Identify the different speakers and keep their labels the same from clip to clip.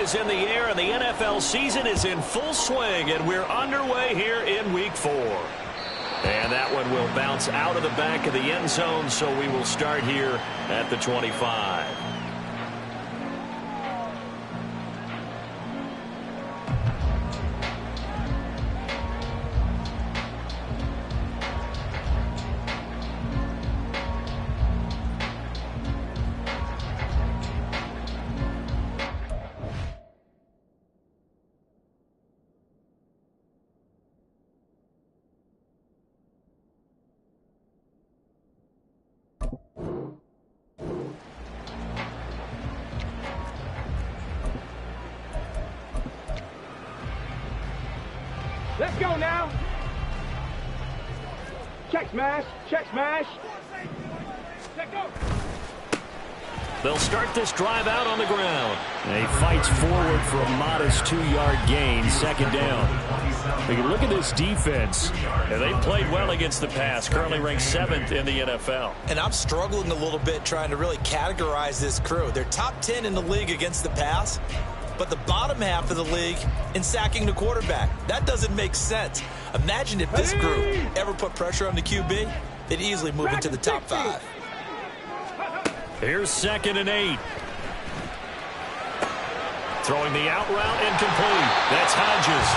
Speaker 1: is in the air, and the NFL season is in full swing, and we're underway here in Week 4. And that one will bounce out of the back of the end zone, so we will start here at the 25.
Speaker 2: Let's go now. Check smash. Check smash. Check go.
Speaker 1: They'll start this drive out on the ground. And he fights forward for a modest 2-yard gain, second down. You look at this defense. And they played well against the pass, currently ranked 7th in the NFL.
Speaker 3: And I'm struggling a little bit trying to really categorize this crew. They're top 10 in the league against the pass, but the bottom half of the league in sacking the quarterback. That doesn't make sense. Imagine if this group ever put pressure on the QB, they'd easily move into the top 5.
Speaker 1: Here's 2nd and 8. Throwing the out route incomplete. That's Hodges.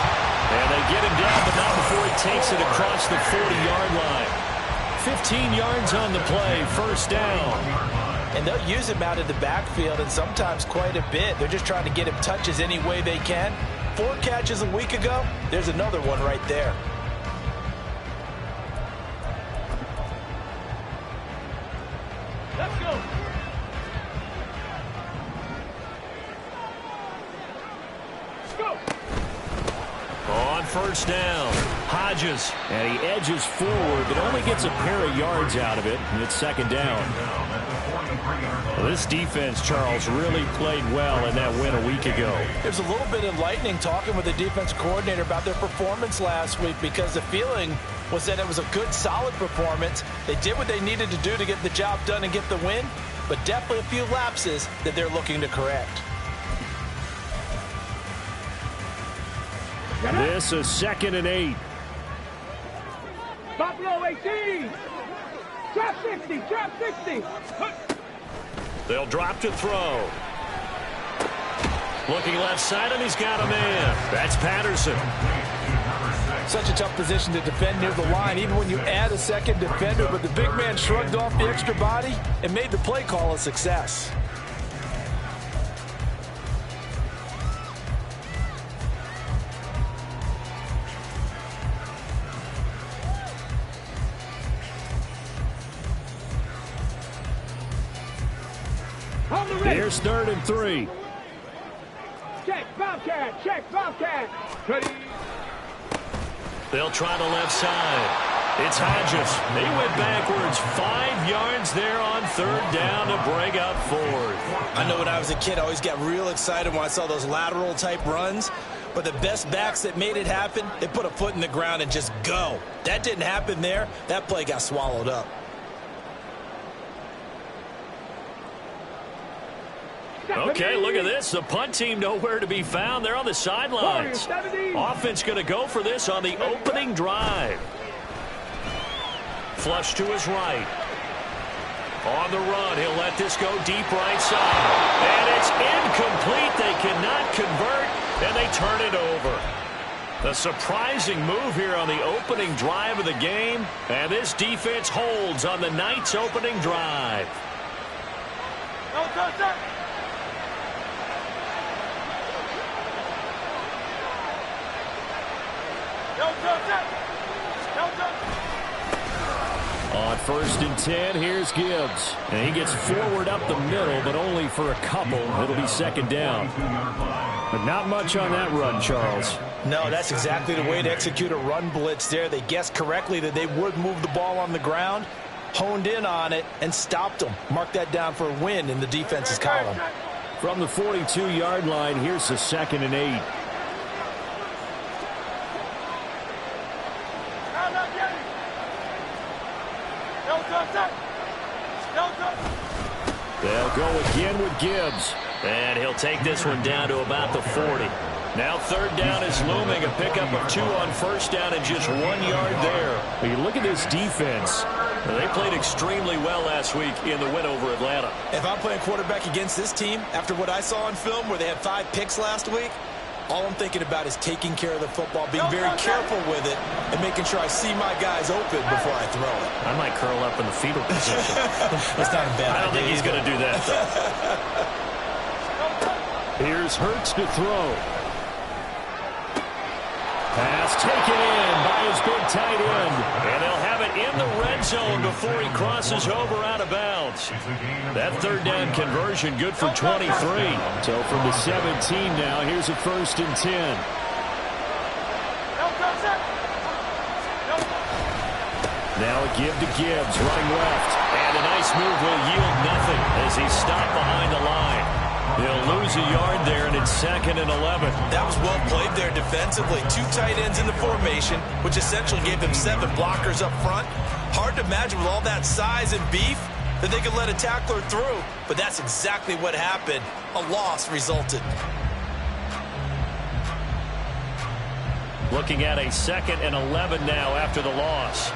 Speaker 1: And they get him down, but not before he takes it across the 40-yard line. 15 yards on the play, first down.
Speaker 3: And they'll use him out of the backfield, and sometimes quite a bit. They're just trying to get him touches any way they can. 4 catches a week ago. There's another one right there.
Speaker 2: Let's go. Let's go.
Speaker 1: On first down, Hodges. And he edges forward, but only gets a pair of yards out of it. And it's second down. Well, this defense, Charles, really played well in that win a week ago.
Speaker 3: There's a little bit enlightening talking with the defense coordinator about their performance last week, because the feeling was that it was a good, solid performance. They did what they needed to do to get the job done and get the win, but definitely a few lapses that they're looking to correct.
Speaker 1: This is 2nd and 8.
Speaker 2: Buffalo 18. Trap 60. Trap 60.
Speaker 1: They'll drop to throw. Looking left side, and he's got a man. That's Patterson.
Speaker 3: Such a tough position to defend near the line, even when you add a second defender, but the big man shrugged off the extra body and made the play call a success.
Speaker 1: Here's 3rd and 3.
Speaker 2: Check Bobcat. Check Bobcat. Ready.
Speaker 1: They'll try the left side. It's Hodges. They went backwards 5 yards there on 3rd down to bring up 4th.
Speaker 3: I know when I was a kid, I always got real excited when I saw those lateral type runs. But the best backs that made it happen, they put a foot in the ground and just go. That didn't happen there. That play got swallowed up.
Speaker 1: Okay, look at this. The punt team nowhere to be found. They're on the sidelines. Offense going to go for this on the opening drive. Flush to his right. On the run, he'll let this go deep right side. And it's incomplete. They cannot convert, and they turn it over. A surprising move here on the opening drive of the game. And this defense holds on the night's opening drive. On 1st and 10, here's Gibbs. And he gets forward up the middle, but only for a couple. It'll be 2nd down. But not much on that run, Charles.
Speaker 3: No, that's exactly the way to execute a run blitz there. They guessed correctly that they would move the ball on the ground, honed in on it, and stopped them. Mark that down for a win in the defense's column.
Speaker 1: From the 42-yard line, here's the 2nd and 8. They'll go again with Gibbs. And he'll take this one down to about the 40. Now third down is looming. A pickup of 2 on first down and just 1 yard there.
Speaker 4: When you look at this defense,
Speaker 1: they played extremely well last week in the win over Atlanta.
Speaker 3: If I'm playing quarterback against this team, after what I saw on film where they had 5 picks last week, all I'm thinking about is taking care of the football, being very careful with it, and making sure I see my guys open before I throw it.
Speaker 1: I might curl up in the fetal position.
Speaker 3: That's not a bad idea.
Speaker 1: I don't think he's going to do that, though.
Speaker 4: Here's Hurts to throw. Pass taken in by his big tight end.
Speaker 1: And they'll have it in the red zone before he crosses over out of bounds. That third down conversion good for 23.
Speaker 4: So from the 17 now, here's a 1st and 10. Now a give to Gibbs, running left.
Speaker 1: And a nice move will yield nothing as he's stopped behind the line. He'll lose a yard there, and it's 2nd and 11.
Speaker 3: That was well played there defensively. 2 tight ends in the formation, which essentially gave them 7 blockers up front. Hard to imagine with all that size and beef that they could let a tackler through. But that's exactly what happened. A loss resulted.
Speaker 1: Looking at a 2nd and 11 now after the loss.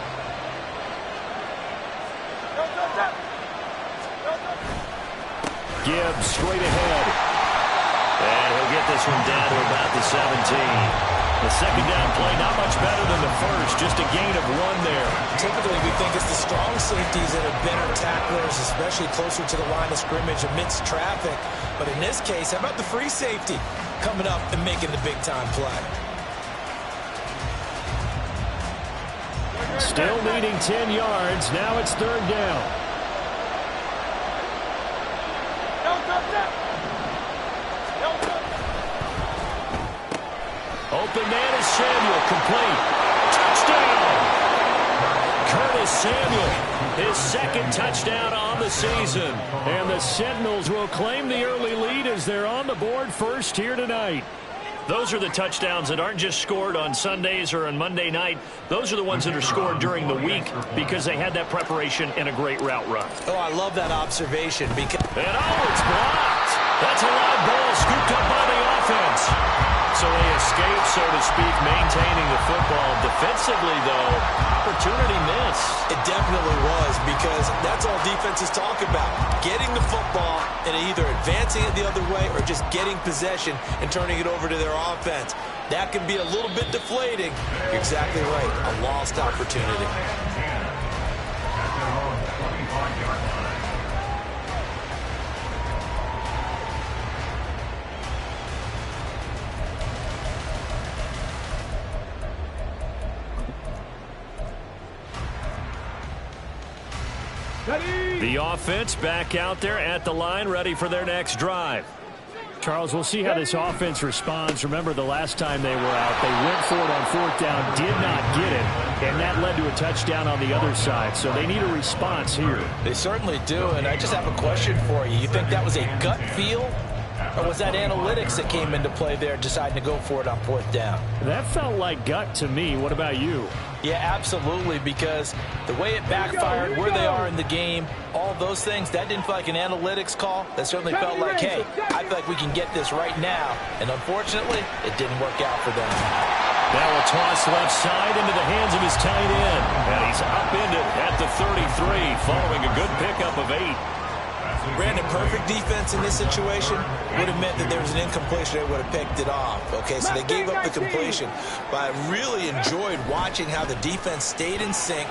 Speaker 4: Gibbs straight ahead.
Speaker 1: And he'll get this one down to about the 17. The second down play not much better than the first, just a gain of 1 there.
Speaker 3: Typically, we think it's the strong safeties that are better tacklers, especially closer to the line of scrimmage amidst traffic. But in this case, how about the free safety coming up and making the big-time play?
Speaker 4: Still needing 10 yards. Now it's 3rd down.
Speaker 1: Open man is Samuel, complete. Touchdown! Curtis Samuel, his 2nd touchdown on the season.
Speaker 4: And the Sentinels will claim the early lead as they're on the board first here tonight.
Speaker 1: Those are the touchdowns that aren't just scored on Sundays or on Monday night. Those are the ones that are scored during the week because they had that preparation and a great route run.
Speaker 3: Oh, I love that observation. Because
Speaker 1: and it's blocked. That's a live ball scooped up by the offense. So they escape, so to speak, maintaining the football. Defensively, though, opportunity missed.
Speaker 3: It definitely was, because that's all defenses talk about. Getting the football and either advancing it the other way or just getting possession and turning it over to their offense. That can be a little bit deflating. You're exactly right. A lost opportunity.
Speaker 1: The offense back out there at the line, ready for their next drive.
Speaker 4: Charles, we'll see how this offense responds. Remember, the last time they were out, they went for it on 4th down, did not get it, and that led to a touchdown on the other side. So they need a response here.
Speaker 3: They certainly do, and I just have a question for you. You think that was a gut feel, or was that analytics that came into play there, deciding to go for it on 4th down?
Speaker 4: That felt like gut to me. What about you?
Speaker 3: Yeah, absolutely, because the way it backfired, where they are in the game, all those things, that didn't feel like an analytics call. That certainly felt like, hey, I feel like we can get this right now. And unfortunately, it didn't work out for them.
Speaker 1: Now a toss left side into the hands of his tight end. And he's upended at the 33, following a good pickup of 8.
Speaker 3: Brandon, perfect defense in this situation would have meant that there was an incompletion. They would have picked it off. Okay, so they gave up the completion. But I really enjoyed watching how the defense stayed in sync,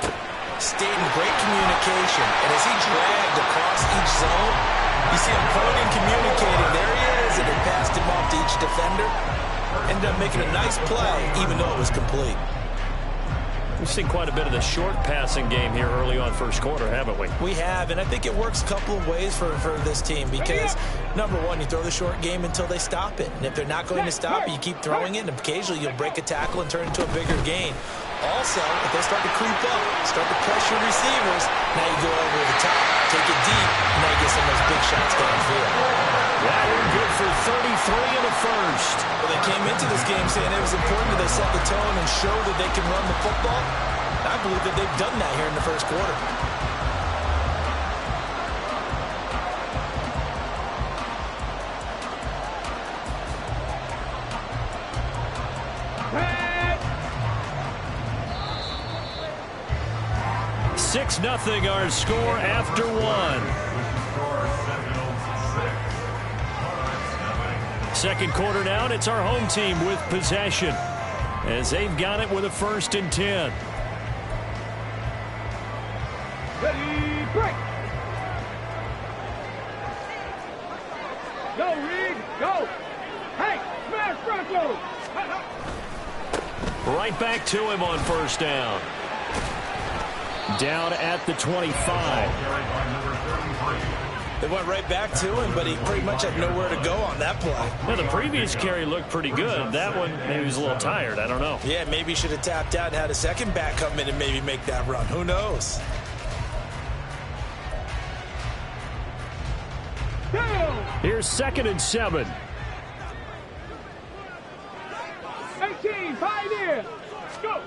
Speaker 3: stayed in great communication. And as he dragged across each zone, you see him pointing and communicating. There he is, and they passed him off to each defender. Ended up making a nice play, even though it was complete.
Speaker 1: We've seen quite a bit of the short passing game here early on first quarter, haven't we?
Speaker 3: We have, and I think it works a couple of ways for this team because, number one, you throw the short game until they stop it. And if they're not going to stop it, you keep throwing it, and occasionally you'll break a tackle and turn it into a bigger gain. Also, if they start to creep up, start to pressure receivers, now you go over the top, take it deep, and now you get some of those big shots downfield.
Speaker 1: That one good for 33 in the first.
Speaker 3: Well, they came into this game saying it was important that they set the tone and show that they can run the football. I believe that they've done that here in the first quarter.
Speaker 1: 6-0 our score after one. Second quarter now, and it's our home team with possession as they've got it with a 1st and 10.
Speaker 2: Ready, break. Go, Reed, go. Hey, smash Bronco.
Speaker 1: Right back to him on 1st down. Down at the 25.
Speaker 3: They went right back to him, but he pretty much had nowhere to go on that play.
Speaker 1: Well, the previous carry looked pretty good. That one, maybe he was a little tired. I don't know.
Speaker 3: Yeah, maybe he should have tapped out and had a second back come in and maybe make that run. Who knows?
Speaker 1: Here's 2nd and 7.
Speaker 2: 18, pioneer. Go.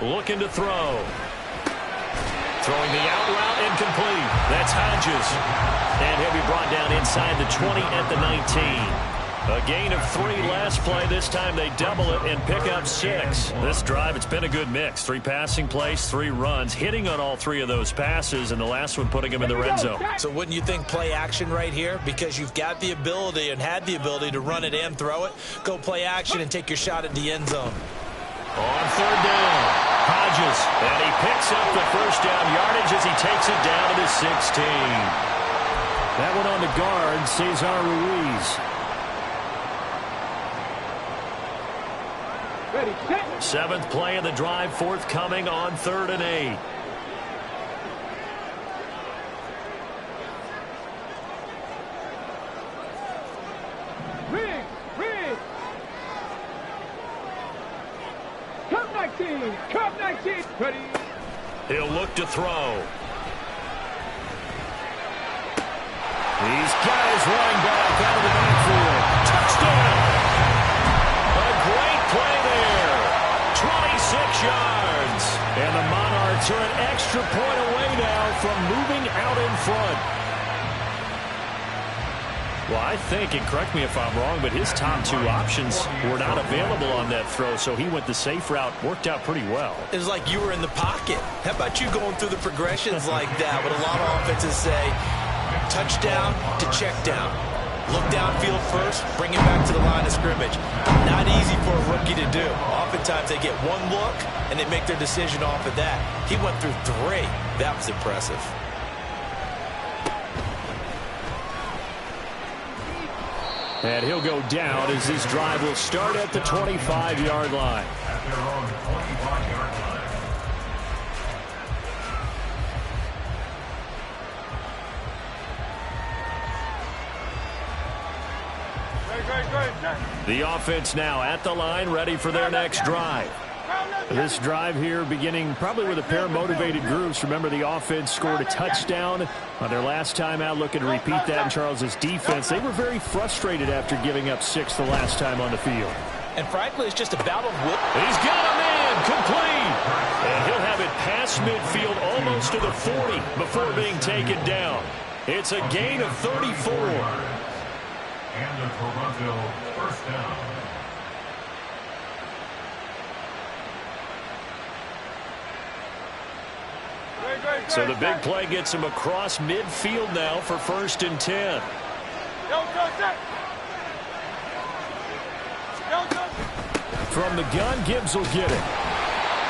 Speaker 1: Looking to throw. Throwing the out route, incomplete. That's Hodges. And he'll be brought down inside the 20 at the 19. A gain of 3 last play. This time they double it and pick up 6. This drive, it's been a good mix. 3 passing plays, 3 runs, hitting on all 3 of those passes, and the last one putting him in the red zone.
Speaker 3: So wouldn't you think play action right here? Because you've got the ability and had the ability to run it and throw it. Go play action and take your shot at the end zone.
Speaker 1: On 3rd down, Hodges, and he picks up the 1st down yardage as he takes it down to the 16. That one on the guard, Cesar Ruiz.
Speaker 2: Ready, set.
Speaker 1: 7th play of the drive, forthcoming on 3rd and 8.
Speaker 2: Rig. Cup 19. Ready.
Speaker 1: He'll look to throw. He's got his running back out of the backfield. Touchdown! A great play there. 26 yards. And the Monarchs are an extra point away now from moving out in front. Well, I think, and correct me if I'm wrong, but his top 2 options were not available on that throw, so he went the safe route. Worked out pretty well.
Speaker 3: It was like you were in the pocket. How about you going through the progressions like that? What a lot of offenses say, touchdown to check down. Look downfield first, bring it back to the line of scrimmage. Not easy for a rookie to do. Oftentimes they get one look, and they make their decision off of that. He went through 3. That was impressive.
Speaker 1: And he'll go down as this drive will start at the 25-yard line. The offense now at the line, ready for their next drive. This drive here beginning probably with a pair of motivated groups. Remember, the offense scored a touchdown on their last time out. Looking to repeat that in Charles's defense. They were very frustrated after giving up 6 the last time on the field.
Speaker 3: And frankly, it's just a battle of whip.
Speaker 1: He's got a man complete. And he'll have it past midfield almost to the 40 before being taken down. It's a gain of 34.
Speaker 5: And a Toronto 1st down.
Speaker 1: So the big play gets him across midfield now for 1st and 10. From the gun, Gibbs will get it.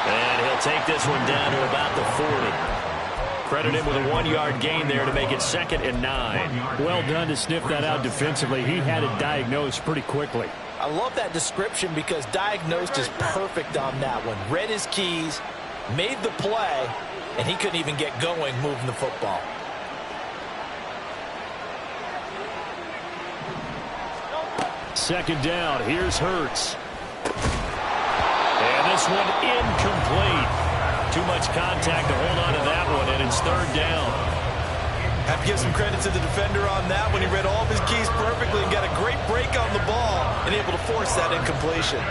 Speaker 1: And he'll take this one down to about the 40. Credit him with a 1-yard gain there to make it 2nd and 9. Well done to sniff that out defensively. He had it diagnosed pretty quickly.
Speaker 3: I love that description because diagnosed is perfect on that one. Read his keys, made the play, and he couldn't even get going moving the football.
Speaker 1: Second down. Here's Hurts. And this one incomplete. Too much contact to hold on to that one, and it's 3rd down.
Speaker 3: Have to give some credit to the defender on that when he read all of his keys perfectly and got a great break on the ball and able to force that incompletion.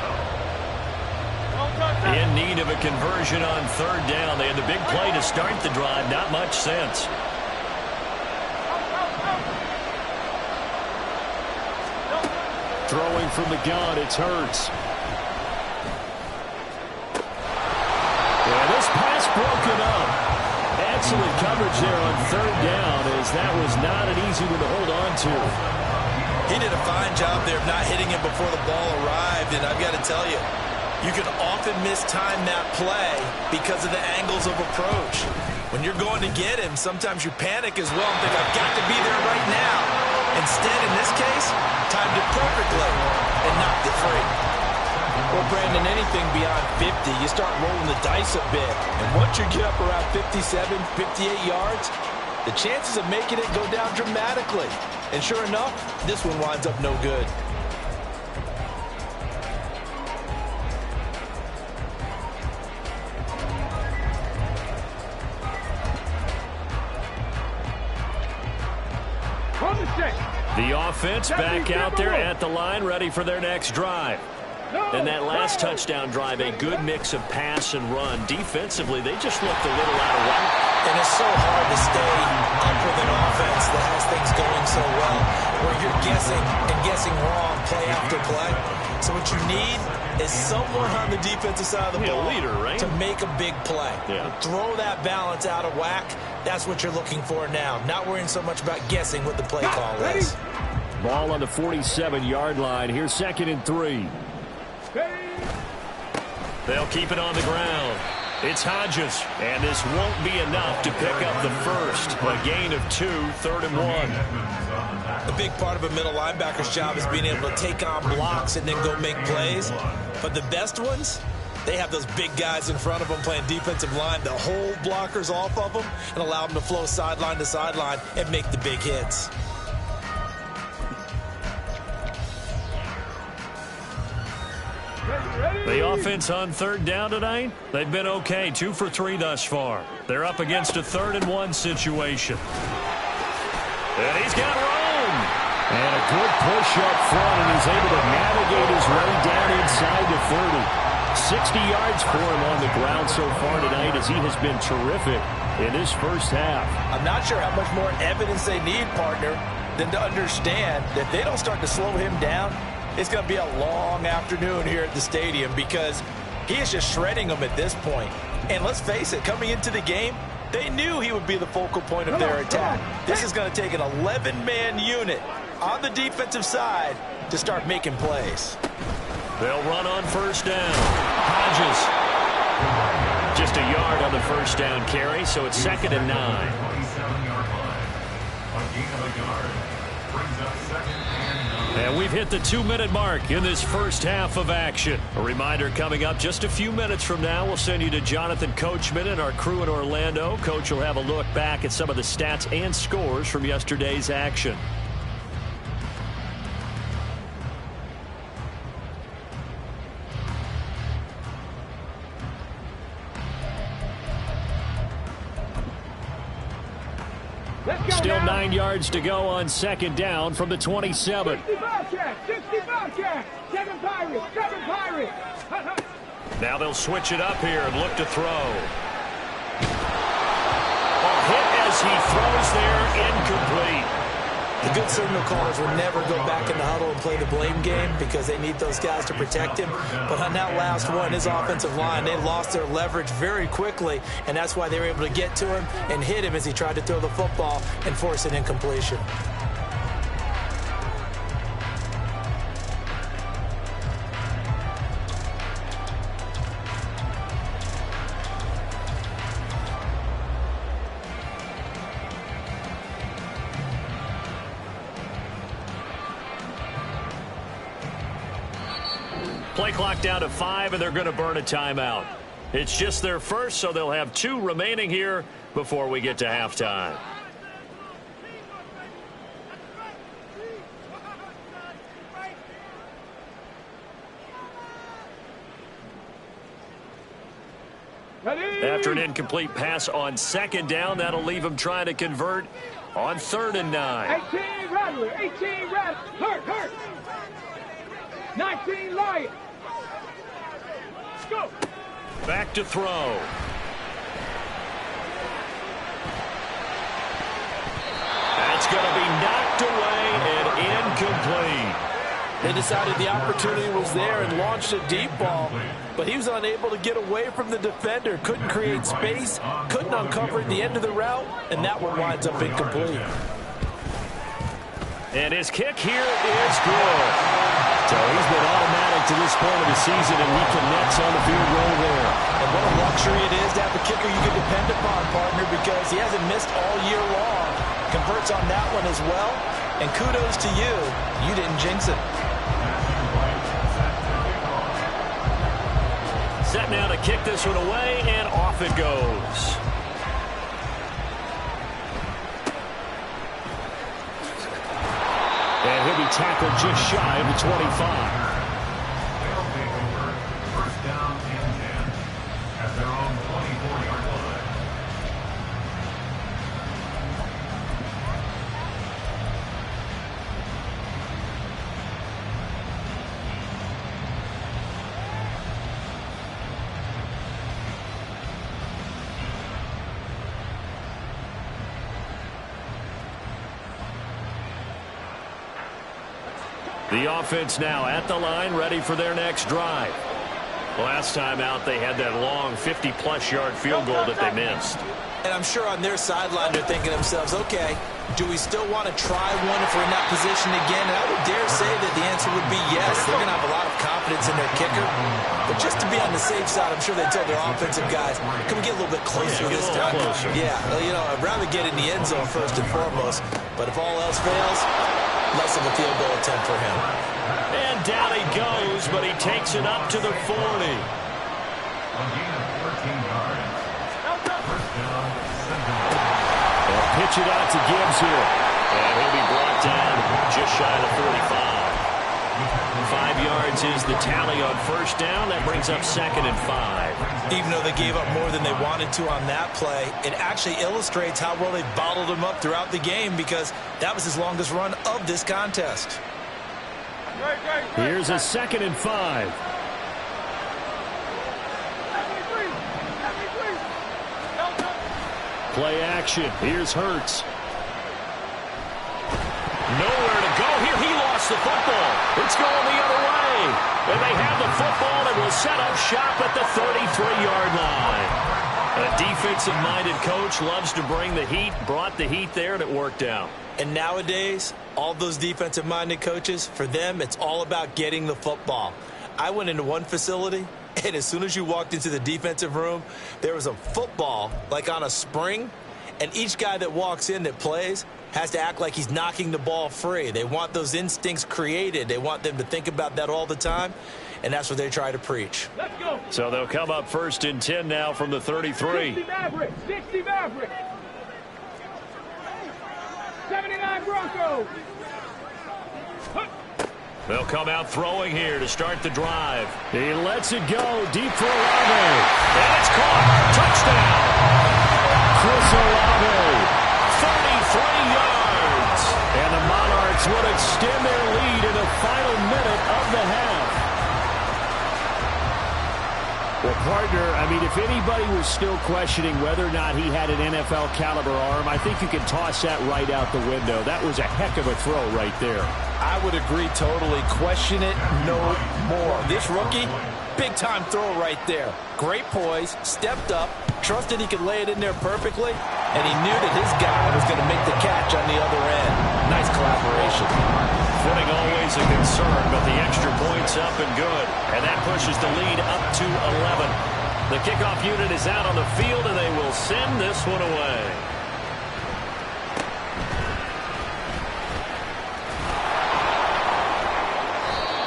Speaker 1: In need of a conversion on 3rd down. They had the big play to start the drive. Not much sense. Throwing from the gun, it's Hurts. And this pass broken up.
Speaker 4: excellent coverage there on third down, as that was not an easy one to hold on to.
Speaker 3: He did a fine job there of not hitting him before the ball arrived, and I've got to tell you, you can often mistime that play because of the angles of approach. When you're going to get him, sometimes you panic as well and think, I've got to be there right now. Instead, in this case, timed it perfectly and knocked it free.
Speaker 6: Well, Brandon, anything beyond 50, you start rolling the dice a bit. And once you get up around 57, 58 yards, the chances of making it go down dramatically. And sure enough, this one winds up no good.
Speaker 4: The offense back out there at the line, ready for their next drive. And that last touchdown drive, a good mix of pass and run. Defensively, they just looked a little out of whack.
Speaker 3: And it's so hard to stay up with an offense that has things going so well, where you're guessing and guessing wrong play after play. So what you need is someone on the defensive side of the ball,
Speaker 4: a leader, right?
Speaker 3: to make a big play.
Speaker 4: Yeah.
Speaker 3: Throw that balance out of whack. That's what you're looking for now. Not worrying so much about guessing what the play call is.
Speaker 4: Ball on the 47-yard line. Here's 2nd and 3. They'll keep it on the ground. It's Hodges, and this won't be enough to pick up the first. A gain of 2, 3rd and 1.
Speaker 3: A big part of a middle linebacker's job is being able to take on blocks and then go make plays. But the best ones, they have those big guys in front of them playing defensive line that hold blockers off of them and allow them to flow sideline to sideline and make the big hits.
Speaker 4: The offense on 3rd down tonight, they've been okay, 2 for 3 thus far. They're up against a 3rd and 1 situation. And he's got room. And a good push up front, and he's able to navigate his way down inside the 30. 60 yards for him on the ground so far tonight, as he has been terrific in this first half.
Speaker 6: I'm not sure how much more evidence they need, partner, than to understand that if they don't start to slow him down, it's going to be a long afternoon here at the stadium, because he is just shredding them at this point. And let's face it, coming into the game, they knew he would be the focal point of their attack. This is going to take an 11-man unit on the defensive side to start making plays.
Speaker 4: They'll run on 1st down. Hodges. Just a yard on the 1st down carry, so it's 2nd and 9.
Speaker 5: 27-yard line. A gain of a yard brings up 2nd and 9.
Speaker 4: And we've hit the 2-minute mark in this first half of action. A reminder, coming up just a few minutes from now, we'll send you to Jonathan Coachman and our crew in Orlando. Coach will have a look back at some of the stats and scores from yesterday's action. Still 9 yards to go on 2nd down from the 27.
Speaker 2: 60 Bobcats, 7 Pirates.
Speaker 4: Now they'll switch it up here and look to throw. A hit as he throws there, incomplete.
Speaker 3: The good signal callers will never go back in the huddle and play the blame game because they need those guys to protect him. But on that last one, his offensive line, they lost their leverage very quickly, and that's why they were able to get to him and hit him as he tried to throw the football and force an incompletion.
Speaker 4: Play clock down to 5, and they're going to burn a timeout. It's just their first, so they'll have 2 remaining here before we get to halftime. After an incomplete pass on 2nd down, that'll leave them trying to convert on 3rd and 9.
Speaker 2: 18 Rattler, 18 Rattler, hurt. 19 Lion. Let's go.
Speaker 4: Back to throw. That's going to be knocked away and incomplete.
Speaker 6: They decided the opportunity was there and launched a deep ball, but he was unable to get away from the defender, couldn't create space, couldn't uncover the end of the route, and that one winds up incomplete.
Speaker 1: And his kick here is good. So he's been automatic to this point of the season, and he connects on the field goal there.
Speaker 6: And what a luxury it is to have a kicker you can depend upon, partner, because he hasn't missed all year long. Converts on that one as well. And kudos to you. You didn't jinx it.
Speaker 1: Set now to kick this one away, and off it goes. And he'll be tackled just shy of the 25.
Speaker 5: They'll take over first down and 10 at their own 24-yard line.
Speaker 1: The offense now at the line, ready for their next drive. Last time out, they had that long 50-plus yard field goal that they missed.
Speaker 3: And I'm sure on their sideline they're thinking to themselves, okay, do we still want to try one if we're in that position again? And I would dare say that the answer would be yes. They're going to have a lot of confidence in their kicker. But just to be on the safe side, I'm sure they told their offensive guys, can we get a little bit closer this time?
Speaker 1: Closer.
Speaker 3: Yeah, you know, I'd rather get in the end zone first and foremost. But if all else fails, less of a field goal attempt for him.
Speaker 1: And down he goes, but he takes it up to the 40.
Speaker 5: A gain of 13 yards. First down, Sentinels.
Speaker 1: They'll pitch it out to Gibbs here. And he'll be brought down just shy of the 45. 5 yards is the tally on first down. That brings up 2nd and 5.
Speaker 3: Even though they gave up more than they wanted to on that play, it actually illustrates how well they bottled him up throughout the game, because that was his longest run of this contest.
Speaker 1: Here's a 2nd and 5. Play action. Here's Hurts. Nowhere to go here. He lost the football. It's going the other way. And they have the football and will set up shop at the 33-yard line. A defensive-minded coach loves to bring the heat. Brought the heat there, and it worked out.
Speaker 3: And nowadays, all those defensive-minded coaches, for them, it's all about getting the football. I went into one facility, and as soon as you walked into the defensive room, there was a football, like on a spring, and each guy that walks in that plays has to act like he's knocking the ball free. They want those instincts created. They want them to think about that all the time, and that's what they try to preach.
Speaker 2: Let's go.
Speaker 1: So they'll come up 1st and 10 now from the 33.
Speaker 2: 60 Mavericks. 60 Mavericks. 79 Broncos.
Speaker 1: They'll come out throwing here to start the drive. He lets it go deep for Olave. And it's caught. Touchdown. Chris Olave. 33 yards. And the Monarchs would extend their lead in the final minute of the half. Well, partner, I mean, if anybody was still questioning whether or not he had an NFL caliber arm, I think you can toss that right out the window. That was a heck of a throw right there.
Speaker 6: I would agree totally. Question it no more. This rookie, big-time throw right there. Great poise, stepped up, trusted he could lay it in there perfectly, and he knew that his guy was going to make the catch on the other end. Nice collaboration.
Speaker 1: Footing always a concern, but the extra point's up and good. And that pushes the lead up to 11. The kickoff unit is out on the field, and they will send this one away.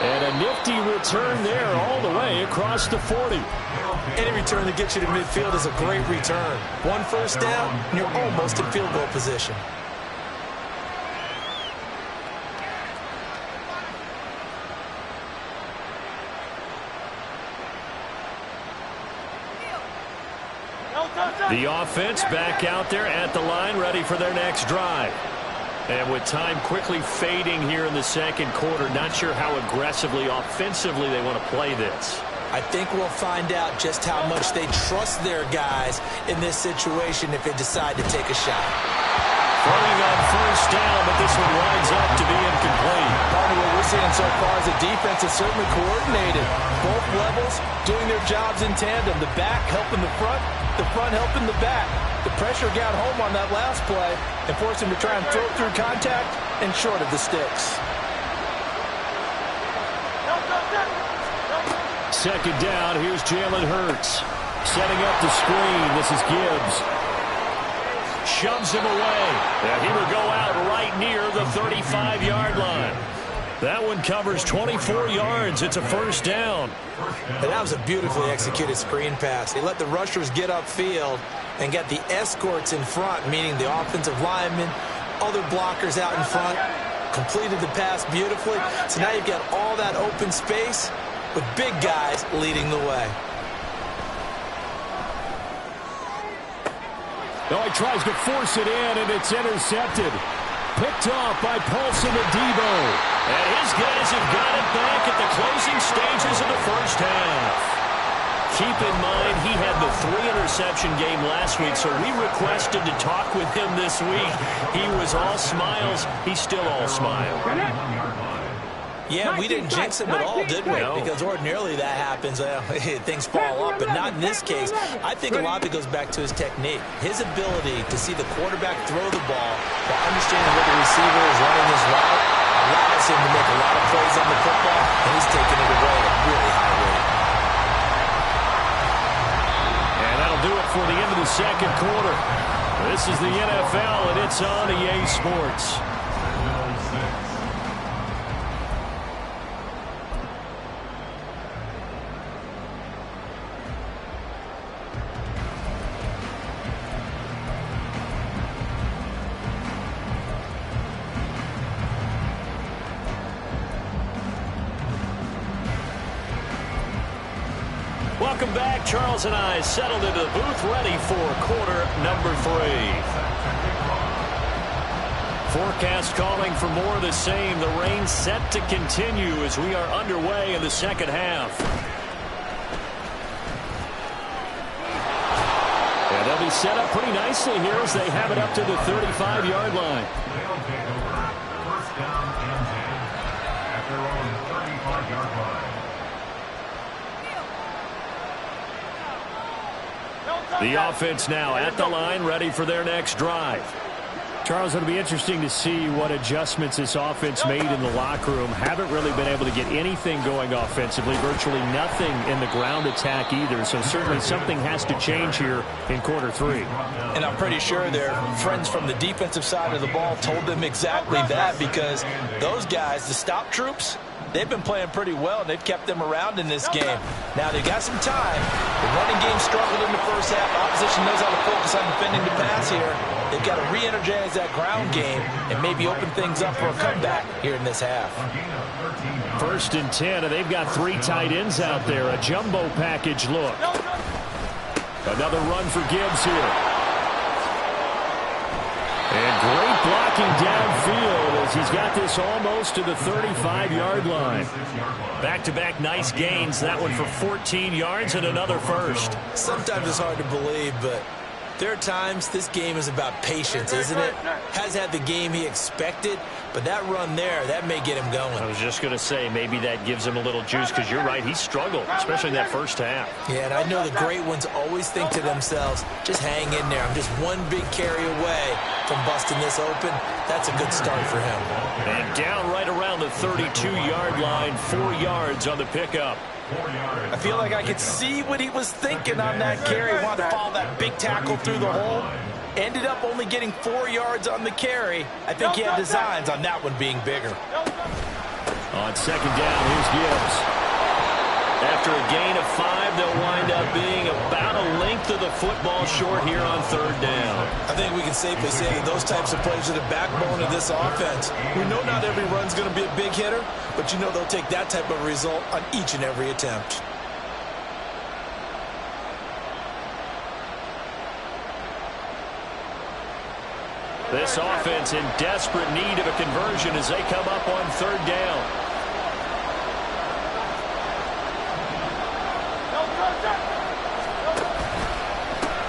Speaker 1: And a nifty return there all the way across the 40.
Speaker 3: Any return that gets you to midfield is a great return. One first down, and you're almost in field goal position.
Speaker 1: The offense back out there at the line, ready for their next drive. And with time quickly fading here in the second quarter, not sure how aggressively, offensively they want to play this.
Speaker 3: I think we'll find out just how much they trust their guys in this situation if they decide to take a shot.
Speaker 4: Throwing on first down, but this one winds up to be incomplete.
Speaker 6: Partner, what we're seeing so far is the defense is certainly coordinated. Both levels doing their jobs in tandem. The back helping the front helping the back. The pressure got home on that last play and forced him to try and throw through contact and short of the sticks.
Speaker 4: Second down, here's Jalen Hurts. Setting up the screen, this is Gibbs. Shoves him away. And he will go out right near the 35-yard line. That one covers 24 yards. It's a first down.
Speaker 3: And that was a beautifully executed screen pass. He let the rushers get upfield and got the escorts in front, meaning the offensive linemen, other blockers out in front, completed the pass beautifully. So now you've got all that open space with big guys leading the way.
Speaker 4: Oh, he tries to force it in, and it's intercepted. Picked off by Paulson Adebo.
Speaker 1: And his guys have got it back at the closing stages of the first half. Keep in mind, he had the 3-interception game last week, so we requested to talk with him this week. He was all smiles. He's still all smiles.
Speaker 3: Yeah, we didn't jinx him at all, did we? No. Because ordinarily that happens, things fall up, but not in this case. I think a lot of it goes back to his technique. His ability to see the quarterback throw the ball while understanding what the receiver is running his route allows him to make a lot of plays on the football, and he's taking it away at a really high rate.
Speaker 4: And that'll do it for the end of the second quarter. This is the NFL, and it's on EA Sports.
Speaker 1: Welcome back. Charles and I settled into the booth ready for quarter number 3. Forecast calling for more of the same. The rain set to continue as we are underway in the second half. And they'll be set up pretty nicely here as they have it up to the 35-yard line.
Speaker 5: They'll take over first down and 10 at their own 35-yard line.
Speaker 4: The offense now at the line, ready for their next drive. Charles, it'll be interesting to see what adjustments this offense made in the locker room. Haven't really been able to get anything going offensively, virtually nothing in the ground attack either. So certainly something has to change here in quarter 3.
Speaker 6: And I'm pretty sure their friends from the defensive side of the ball told them exactly that, because those guys, the stop troops, they've been playing pretty well, and they've kept them around in this game. Now, they've got some time. The running game struggled in the first half. Opposition knows how to focus on defending the pass here. They've got to re-energize that ground game and maybe open things up for a comeback here in this half.
Speaker 4: First and 10, and they've got 3 tight ends out there. A jumbo package look. Another run for Gibbs here. And great blocking downfield as he's got this almost to the 35-yard line. Back-to-back nice gains. That one for 14 yards and another first.
Speaker 3: Sometimes it's hard to believe, but there are times this game is about patience, isn't it? Has had the game he expected, but that run there, that may get him going.
Speaker 1: I was just going to say, maybe that gives him a little juice, because you're right, he struggled, especially in that first half.
Speaker 3: Yeah, and I know the great ones always think to themselves, just hang in there. I'm just one big carry away from busting this open. That's a good start for him.
Speaker 1: And down right around the 32-yard line, 4 yards on the pickup.
Speaker 6: I feel like I could see what he was thinking on that carry. He wanted to follow that big tackle through the hole. Ended up only getting 4 yards on the carry. I think he had designs on that one being bigger.
Speaker 4: On second down, here's Gibbs.
Speaker 1: After a gain of 5, they'll wind up being about a length of the football short here on third down.
Speaker 3: I think we can safely say that those types of plays are the backbone of this offense. We know not every run's going to be a big hitter, but you know they'll take that type of result on each and every attempt.
Speaker 1: This offense in desperate need of a conversion as they come up on third down.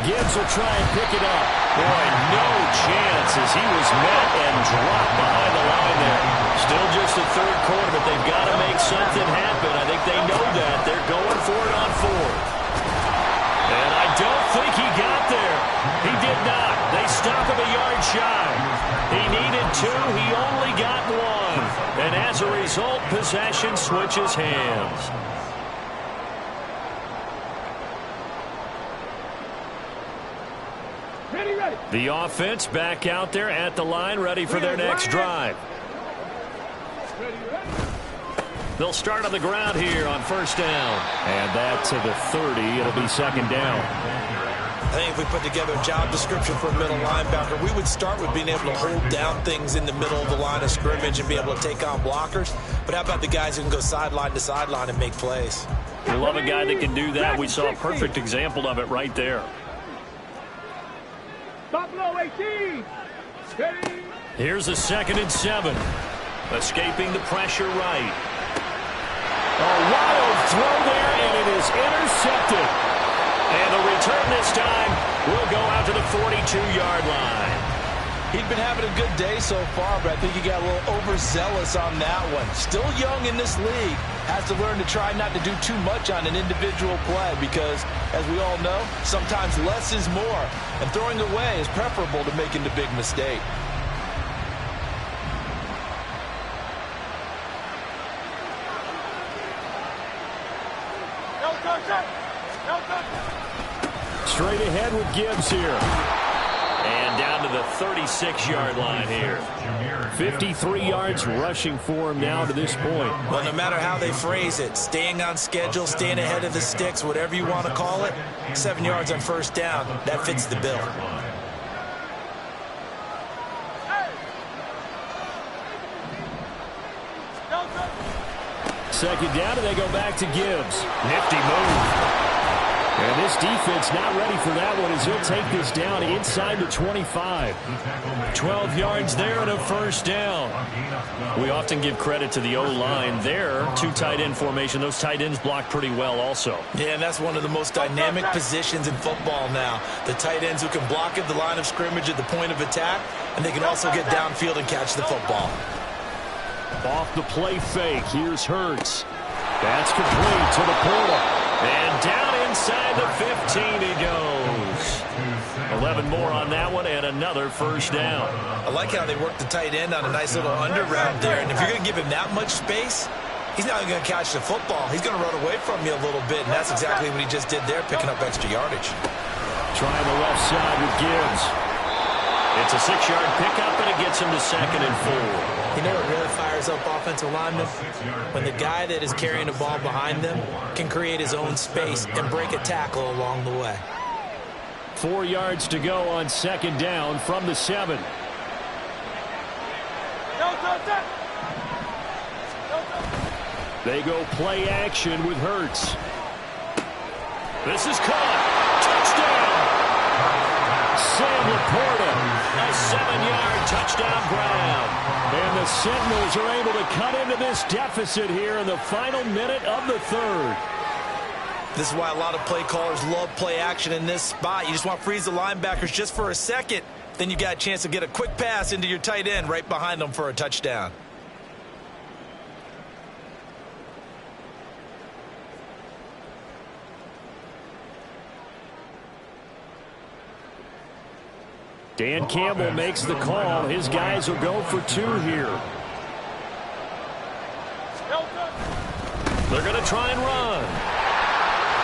Speaker 4: Gibbs will try and pick it up. Boy, no chance
Speaker 1: as he was met and dropped behind the line there. Still just the third quarter, but they've got to make something happen. I think they know that. They're going for it on fourth. And I don't think he got there. He did not. They stop him a yard shy. He needed 2. He only got 1. And as a result, possession switches hands.
Speaker 2: Ready.
Speaker 1: The offense back out there at the line, ready for their next drive.
Speaker 2: Ready.
Speaker 1: They'll start on the ground here on first down. And that to the 30. It'll be second down.
Speaker 3: I think if we put together a job description for a middle linebacker, we would start with being able to hold down things in the middle of the line of scrimmage and be able to take on blockers. But how about the guys who can go sideline to sideline and make plays?
Speaker 1: We love a guy that can do that. We saw a perfect example of it right there.
Speaker 2: Stop below 18. Ready.
Speaker 1: Here's a 2nd and 7. Escaping the pressure right. A wild throw there, and it is intercepted. And the return this time will go out to the 42-yard line.
Speaker 6: He'd been having a good day so far, but I think he got a little overzealous on that one. Still young in this league. Has to learn to try not to do too much on an individual play because, as we all know, sometimes less is more. And throwing away is preferable to making the big mistake.
Speaker 1: Straight ahead with Gibbs here. And down to the 36-yard line here. 53 yards rushing for him now to this point.
Speaker 3: Well, no matter how they phrase it, staying on schedule, staying ahead of the sticks, whatever you want to call it, 7 yards on first down, that fits the bill.
Speaker 1: Second down, and they go back to Gibbs. Nifty move. And this defense not ready for that one as he'll take this down inside the 25. 12 yards there and a first down. We often give credit to the O-line there. 2 tight end formation. Those tight ends block pretty well also.
Speaker 3: Yeah, and that's one of the most dynamic positions in football now. The tight ends who can block at the line of scrimmage at the point of attack, and they can also get downfield and catch the football.
Speaker 1: Off the play fake. Here's Hurts. That's complete to the portal. And down inside the 15 he goes. 11 more on that one and another first down.
Speaker 3: I like how they work the tight end on a nice little under route there. And if you're going to give him that much space, he's not even going to catch the football. He's going to run away from you a little bit. And that's exactly what he just did there, picking up extra yardage.
Speaker 1: Trying the left side with Gibbs. It's a 6-yard pickup, and it gets him to 2nd and 4.
Speaker 3: You know what really fires up offensive linemen? When the guy that is carrying the ball behind them can create his own space and break a tackle along the way.
Speaker 1: 4 yards to go on 2nd down from the 7. They go play action with Hurts. This is caught. Touchdown! Sam Laporta, a 7-yard touchdown grab. And the Sentinels are able to cut into this deficit here in the final minute of the 3rd.
Speaker 3: This is why a lot of play callers love play action in this spot. You just want to freeze the linebackers just for a second. Then you got a chance to get a quick pass into your tight end right behind them for a touchdown.
Speaker 1: Dan Campbell makes the call. His guys will go for 2 here. They're going to try and run.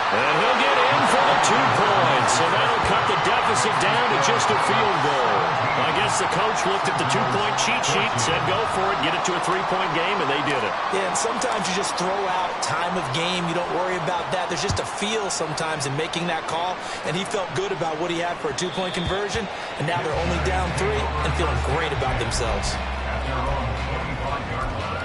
Speaker 1: And he'll get in for the 2 points. So that'll cut the deficit down to just a field goal. I guess the coach looked at the 2-point cheat sheet and said, go for it, get it to a 3-point game, and they did it.
Speaker 3: Yeah, and sometimes you just throw out time of game. You don't worry about that. There's just a feel sometimes in making that call, and he felt good about what he had for a 2-point conversion, and now they're only down 3 and feeling great about themselves.
Speaker 5: At their own 45-yard line.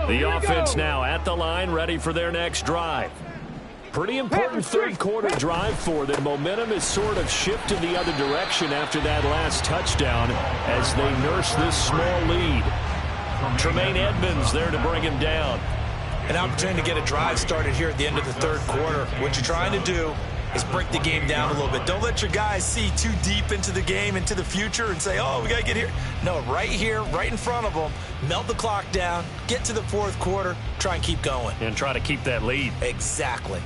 Speaker 1: The offense now at the line, ready for their next drive.
Speaker 4: Pretty important third quarter drive for them. Momentum has sort of shifted the other direction after that last touchdown as they nurse this small lead. Tremaine Edmonds there to bring him down.
Speaker 3: An opportunity to get a drive started here at the end of the third quarter. What you're trying to do is break the game down a little bit. Don't let your guys see too deep into the game, into the future, and say, oh, we got to get here. No, right here, right in front of them, melt the clock down, get to the fourth quarter, try and keep going.
Speaker 4: And try to keep that lead.
Speaker 3: Exactly.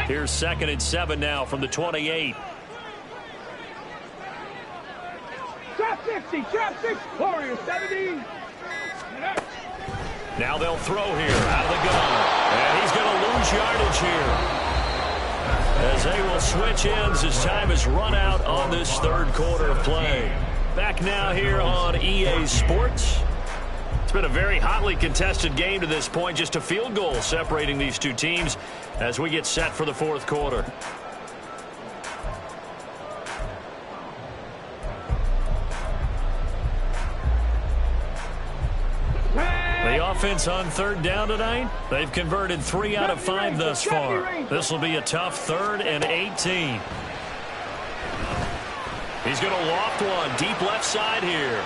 Speaker 4: Here's 2nd and 7 now from the 28.
Speaker 2: Drop 60, drop 6, Warriors 17.
Speaker 4: Now they'll throw here out of the gun. And he's going to lose yardage here. As they will switch ends as time has run out on this third quarter of play. Back now here on EA Sports. It's been a very hotly contested game to this point. Just a field goal separating these two teams as we get set for the fourth quarter. The offense on third down tonight, they've converted 3 out of 5 thus far. This will be a tough 3rd and 18. He's going to loft one deep left side here.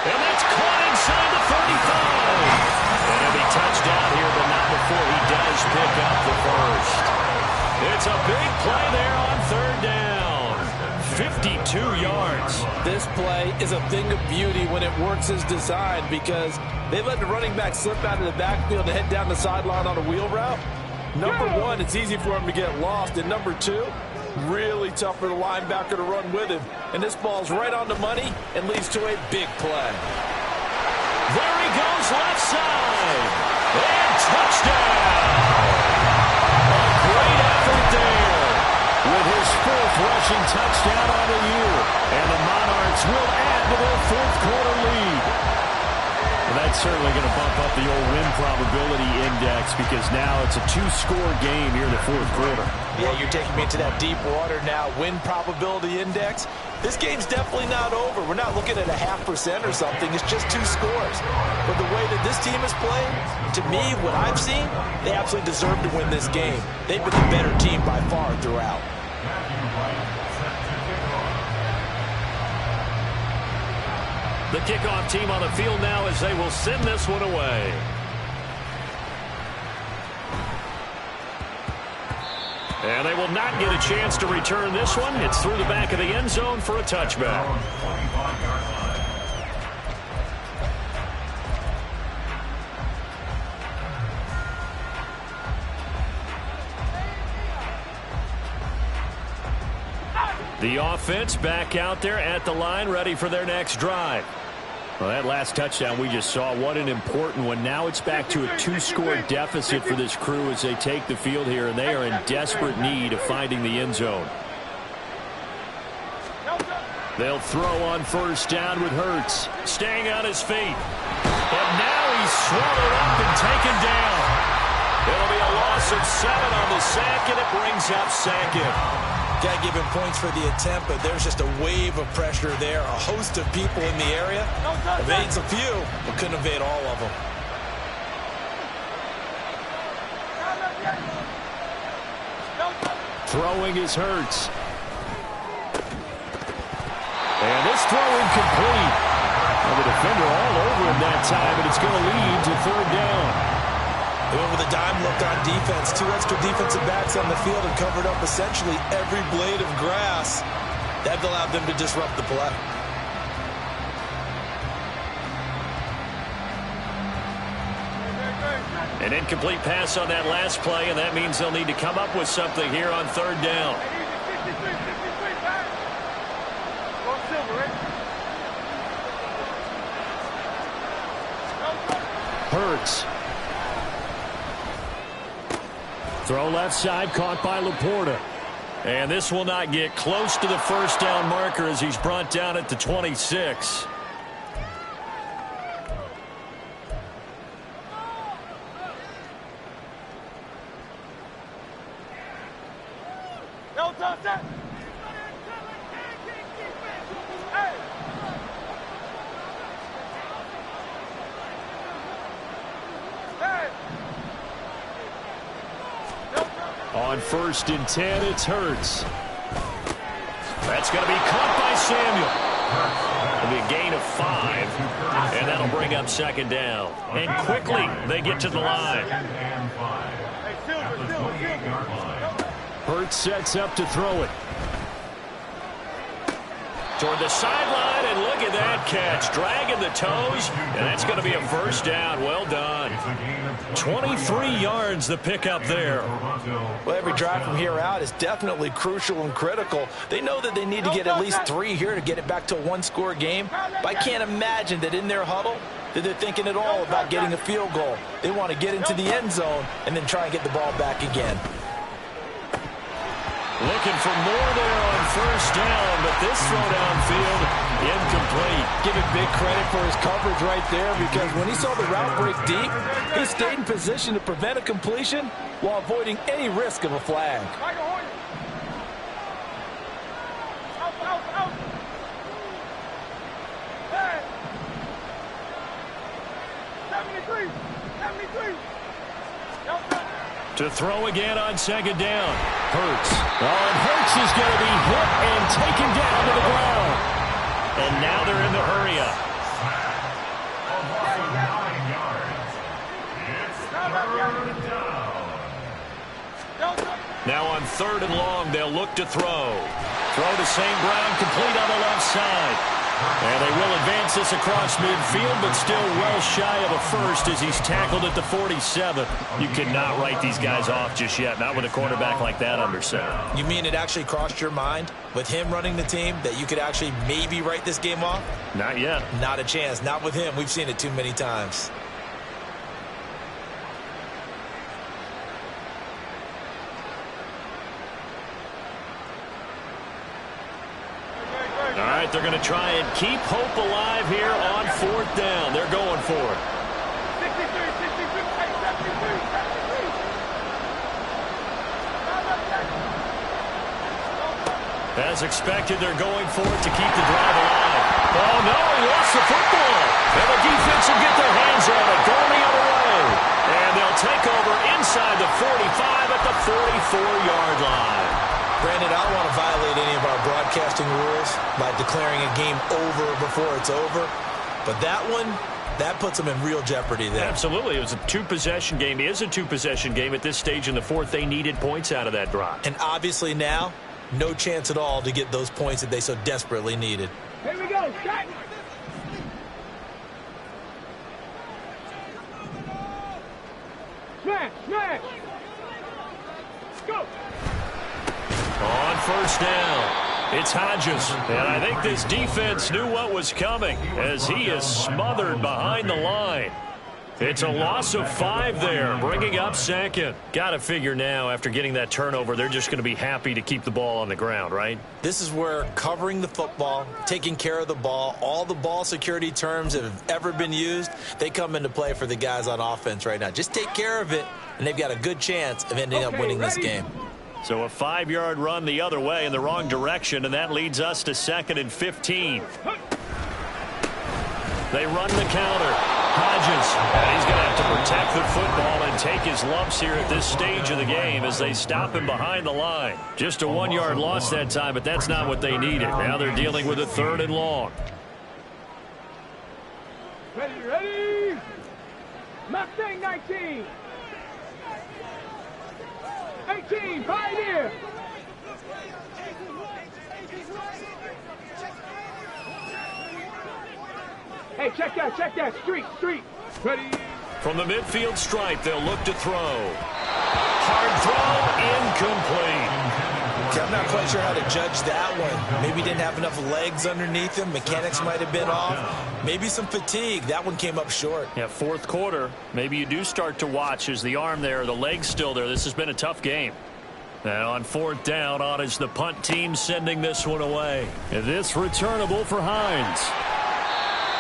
Speaker 4: And that's caught inside the 35. And he'll be touched down here, but not before he does pick up the first. It's a big play there on third down. 52 yards.
Speaker 6: This play is a thing of beauty when it works as designed because they let the running back slip out of the backfield and head down the sideline on a wheel route. Number one, it's easy for him to get lost. And number two, really tough for the linebacker to run with him. And this ball's right on the money and leads to a big play.
Speaker 4: There he goes left side. And touchdown. A great effort there with his 4th rushing touchdown on the year. And the Monarchs will add to their fourth quarter lead. Well, that's certainly going to bump up the old win probability index because now it's a 2-score game here in the fourth quarter.
Speaker 6: Yeah, you're taking me into that deep water now. Win probability index. This game's definitely not over. We're not looking at a 0.5% or something. It's just 2 scores. But the way that this team is playing, to me, what I've seen, they absolutely deserve to win this game. They've been the better team by far throughout.
Speaker 4: The kickoff team on the field now as they will send this one away. And they will not get a chance to return this one. It's through the back of the end zone for a touchback. The offense back out there at the line, ready for their next drive. Well, that last touchdown we just saw, what an important one. Now it's back to a 2-score deficit for this crew as they take the field here, and they are in desperate need of finding the end zone. They'll throw on first down with Hurts, staying on his feet. And now he's swallowed up and taken down. It'll be a loss of 7 on the sack, and it brings up Sackett.
Speaker 3: Got to give him points for the attempt, but there's just a wave of pressure there. A host of people in the area. Evades a few, but couldn't evade all of them.
Speaker 4: Throwing is Hurts. And this throw incomplete. Well, the defender all over him that time, and it's going to lead to third down.
Speaker 3: They went with a dime look on defense. 2 extra defensive backs on the field and covered up essentially every blade of grass. That allowed them to disrupt the play.
Speaker 4: An incomplete pass on that last play, and that means they'll need to come up with something here on third down. Hurts. Throw left side, caught by Laporta. And this will not get close to the first down marker as he's brought down at the 26. On 1st and 10, it's Hurts.
Speaker 1: That's going to be caught by Samuel. It'll be a gain of 5, and that'll bring up 2nd down. And quickly, they get to the line.
Speaker 4: Hurts sets up to throw it.
Speaker 1: Toward the sideline, and look at that catch. Dragging the toes, and that's going to be a 1st down. Well done. 23 yards the pickup there.
Speaker 6: Well, every drive from here out is definitely crucial and critical. They know that they need to get at least 3 here to get it back to a one-score game. But I can't imagine that in their huddle that they're thinking at all about getting a field goal. They want to get into the end zone and then try and get the ball back again.
Speaker 1: Looking for more there on 1st down, but this throw downfield, incomplete.
Speaker 6: Give him big credit for his coverage right there, because when he saw the route break deep, he stayed in position to prevent a completion while avoiding any risk of a flag.
Speaker 2: Hey! 73!
Speaker 1: To throw again on 2nd down. Hurts. And Hurts is going to be hit and taken down to the ground. And now they're in the hurry-up. Now on 3rd and long, they'll look to throw. Throw to St. Brown, complete on the left side. And they will advance this across midfield, but still well shy of a 1st as he's tackled at the 47. You cannot write these guys off just yet, not with a quarterback like that under center.
Speaker 6: You mean it actually crossed your mind with him running the team that you could actually maybe write this game off?
Speaker 1: Not yet.
Speaker 6: Not a chance. Not with him. We've seen it too many times.
Speaker 1: All right, they're going to try and keep hope alive here on 4th down. They're going for it. 63. As expected, they're going for it to keep the drive alive. Oh, no, he lost the football. And the defense will get their hands on it, going the other way. And they'll take over inside the 45 at the 44-yard line.
Speaker 6: Brandon, I don't want to violate any of our broadcasting rules by declaring a game over before it's over. But that one, that puts them in real jeopardy there.
Speaker 1: Absolutely. It was a 2-possession game. It is a 2-possession game at this stage in the 4th. They needed points out of that drive.
Speaker 6: And obviously now, no chance at all to get those points that they so desperately needed.
Speaker 2: Here we go. Shot. Smash. Go.
Speaker 1: On 1st down, it's Hodges. And I think this defense knew what was coming as he is smothered behind the line. It's a loss of 5 there, bringing up 2nd. Got to figure now, after getting that turnover, they're just going to be happy to keep the ball on the ground, right?
Speaker 6: This is where covering the football, taking care of the ball, all the ball security terms that have ever been used, they come into play for the guys on offense right now. Just take care of it, and they've got a good chance of ending up winning this game.
Speaker 1: So a 5-yard run the other way in the wrong direction, and that leads us to 2nd and 15. They run the counter. Hodges, and he's going to have to protect the football and take his lumps here at this stage of the game as they stop him behind the line. Just a 1-yard loss that time, but that's not what they needed. Now they're dealing with a 3rd and long.
Speaker 2: Ready. Mustang 19. 18, Pioneer. Hey, check that. Street. Ready.
Speaker 1: From the midfield stripe, they'll look to throw. Hard throw, incomplete.
Speaker 6: Okay, I'm not quite sure how to judge that one. Maybe didn't have enough legs underneath him. Mechanics might have been off. Maybe some fatigue. That one came up short.
Speaker 1: Yeah, 4th quarter. Maybe you do start to watch as the arm there, the leg's still there. This has been a tough game. And on 4th down, on is the punt team sending this one away. And this returnable for Hines.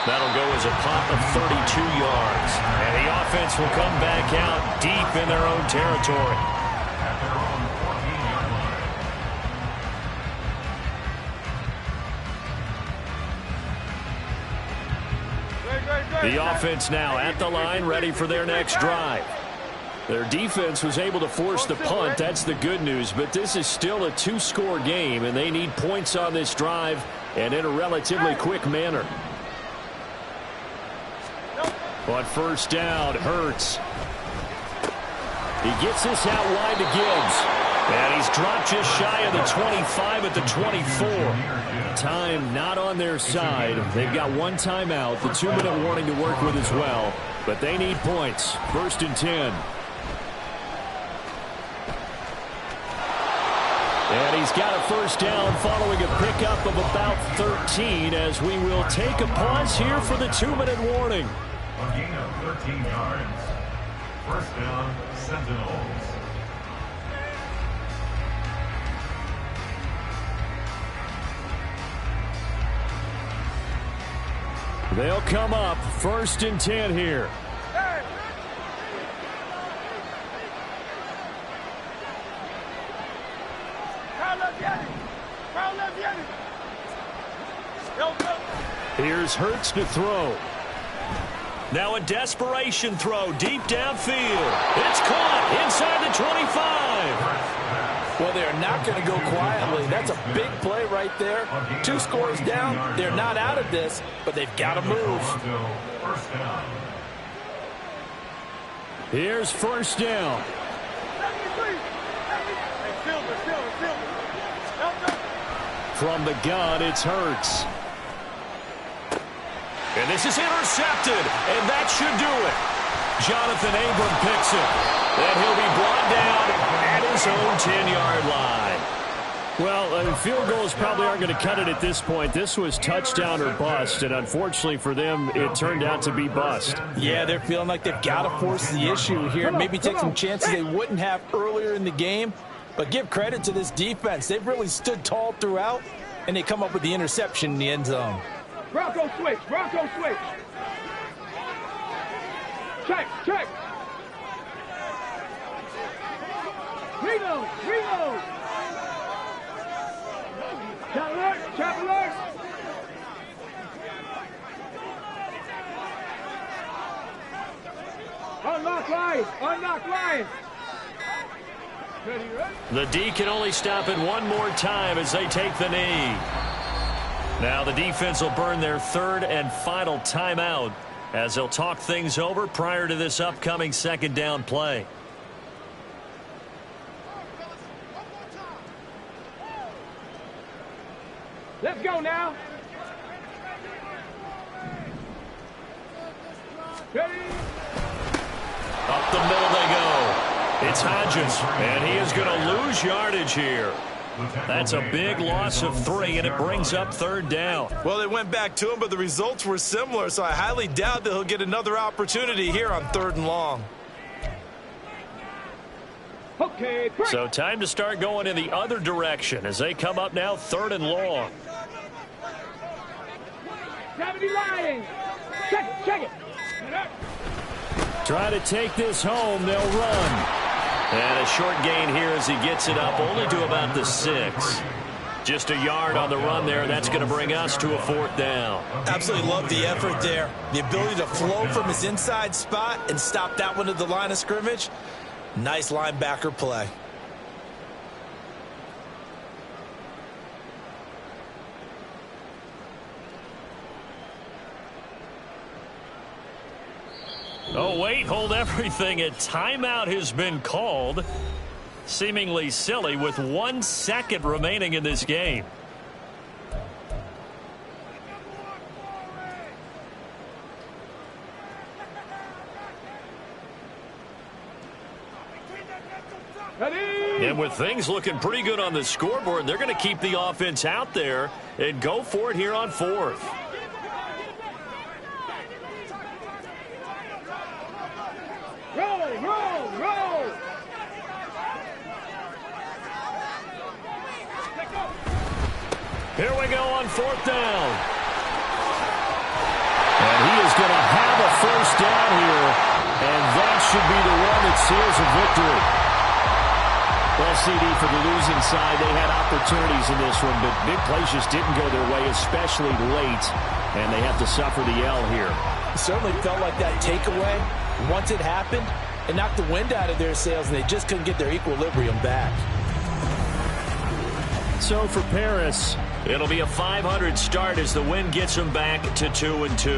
Speaker 1: That'll go as a punt of 32 yards. And the offense will come back out deep in their own territory. The offense now at the line, ready for their next drive.
Speaker 4: Their defense was able to force the punt. That's the good news. But this is still a two-score game, and they need points on this drive and in a relatively quick manner. On first down, Hurts. He gets this out wide to Gibbs. And he's dropped just shy of the 25 at the 24. Time not on their side. They've got one timeout, the 2-minute warning to work with as well. But they need points. First and 10. And he's got a first down following a pickup of about 13 as we will take a pause here for the 2-minute warning.
Speaker 5: A gain of 13 yards. First down, Sentinels.
Speaker 4: They'll come up first and 10 here. Here's Hurts to throw. Now a desperation throw deep downfield. It's caught inside the 25.
Speaker 6: Well, they're not going to go quietly. That's a big play right there. 2 scores down. They're not out of this, but they've got to move.
Speaker 5: First down.
Speaker 4: Here's first down. From the gun, it's Hurts.
Speaker 1: And this is intercepted, and that should do it. Jonathan Abram picks it. And he'll be brought down at his own 10-yard line.
Speaker 4: Well, field goals probably aren't going to cut it at this point. This was touchdown or bust, and unfortunately for them, it turned out to be bust.
Speaker 6: Yeah, they're feeling like they've got to force the issue here. Maybe take some chances they wouldn't have earlier in the game. But give credit to this defense. They've really stood tall throughout, and they come up with the interception in the end zone.
Speaker 2: Bronco switch. Bronco switch. Check. Check. Reload. Reload. Trap alert. Trap alert. Unlock line. Unlock line.
Speaker 1: The D can only stop it one more time as they take the knee. Now the defense will burn their third and final timeout as they'll talk things over prior to this upcoming second down play.
Speaker 2: Let's go now. Ready?
Speaker 1: Up the middle they go. It's Hodges, and he is going to lose yardage here. That's a big loss of 3, and it brings up third down.
Speaker 3: Well, they went back to him, but the results were similar, so I highly doubt that he'll get another opportunity here on 3rd and long.
Speaker 2: Okay.
Speaker 1: So time to start going in the other direction as they come up now 3rd and long.
Speaker 2: 70 line. Check it. Check it.
Speaker 4: Try to take this home. They'll run.
Speaker 1: And a short gain here as he gets it up only to about the 6. Just a yard on the run there. That's going to bring us to a 4th down.
Speaker 3: Absolutely love the effort there. The ability to flow from his inside spot and stop that one at the line of scrimmage. Nice linebacker play.
Speaker 1: Oh, wait, hold everything. A timeout has been called. Seemingly silly with 1 second remaining in this game. And with things looking pretty good on the scoreboard, they're going to keep the offense out there and go for it here on 4th.
Speaker 2: Roll.
Speaker 1: Here we go on 4th down.
Speaker 4: And he is going to have a first down here, and that should be the one that seals a victory. Well, CD, for the losing side, they had opportunities in this one, but big plays just didn't go their way, especially late, and they have to suffer the L here.
Speaker 6: It certainly felt like that takeaway Once it happened, it knocked the wind out of their sails, and they just couldn't get their equilibrium back.
Speaker 4: So for Paris,
Speaker 1: it'll be a .500 start as the win gets them back to 2-2.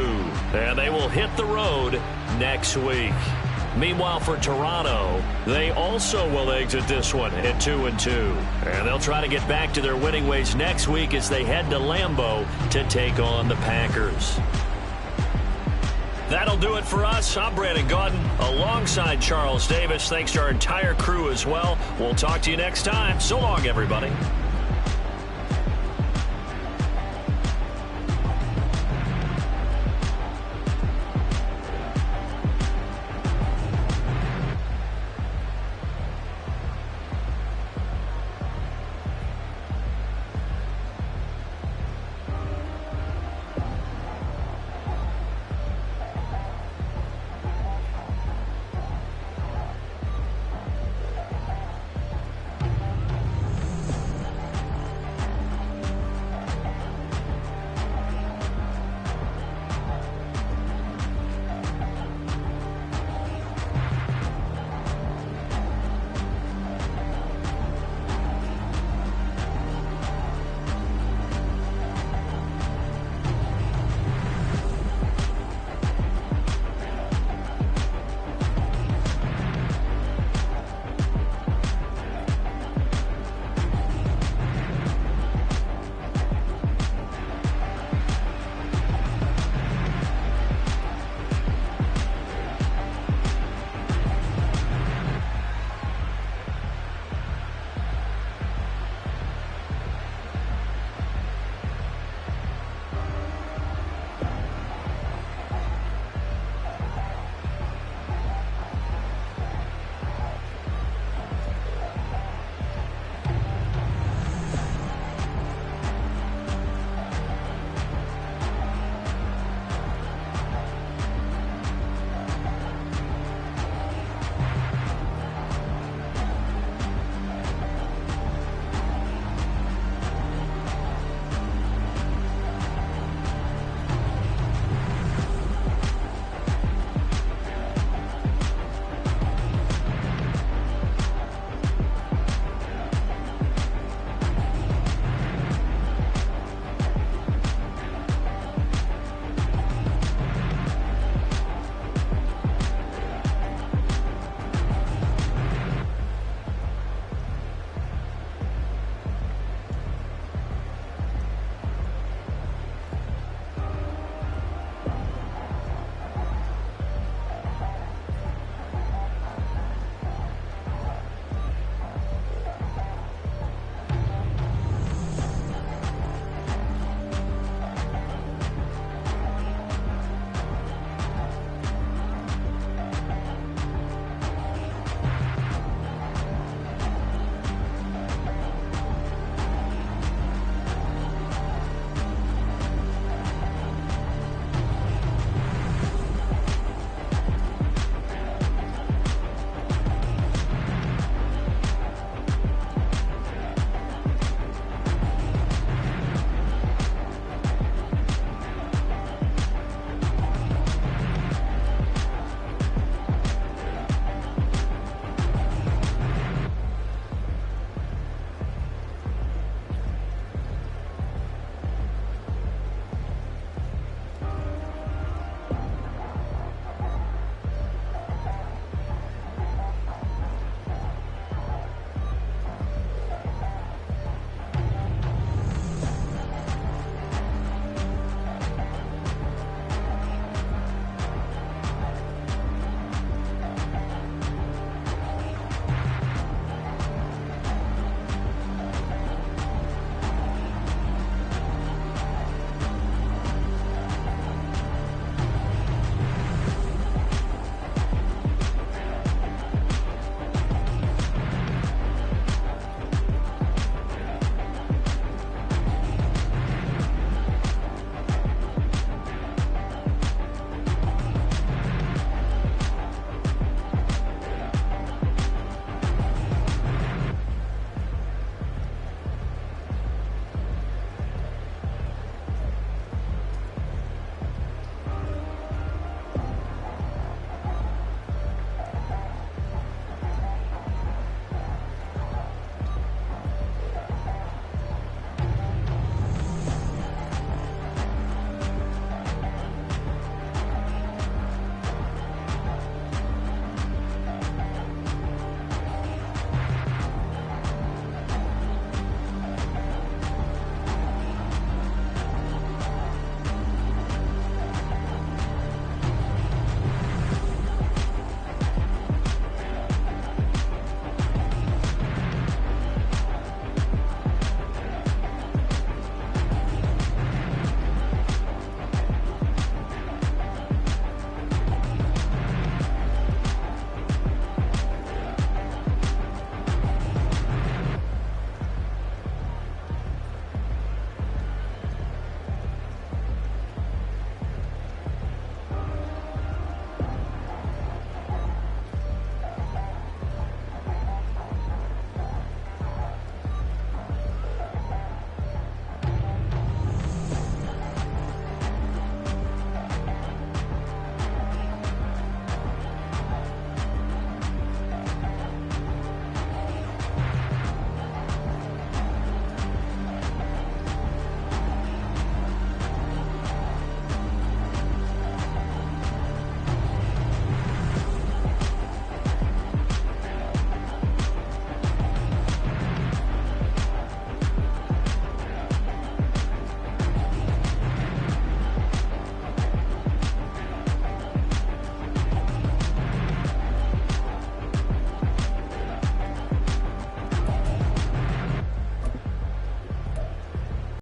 Speaker 1: And they will hit the road next week. Meanwhile, for Toronto, they also will exit this one at 2-2. And they'll try to get back to their winning ways next week as they head to Lambeau to take on the Packers. That'll do it for us. I'm Brandon Gaudin alongside Charles Davis. Thanks to our entire crew as well. We'll talk to you next time. So long, everybody.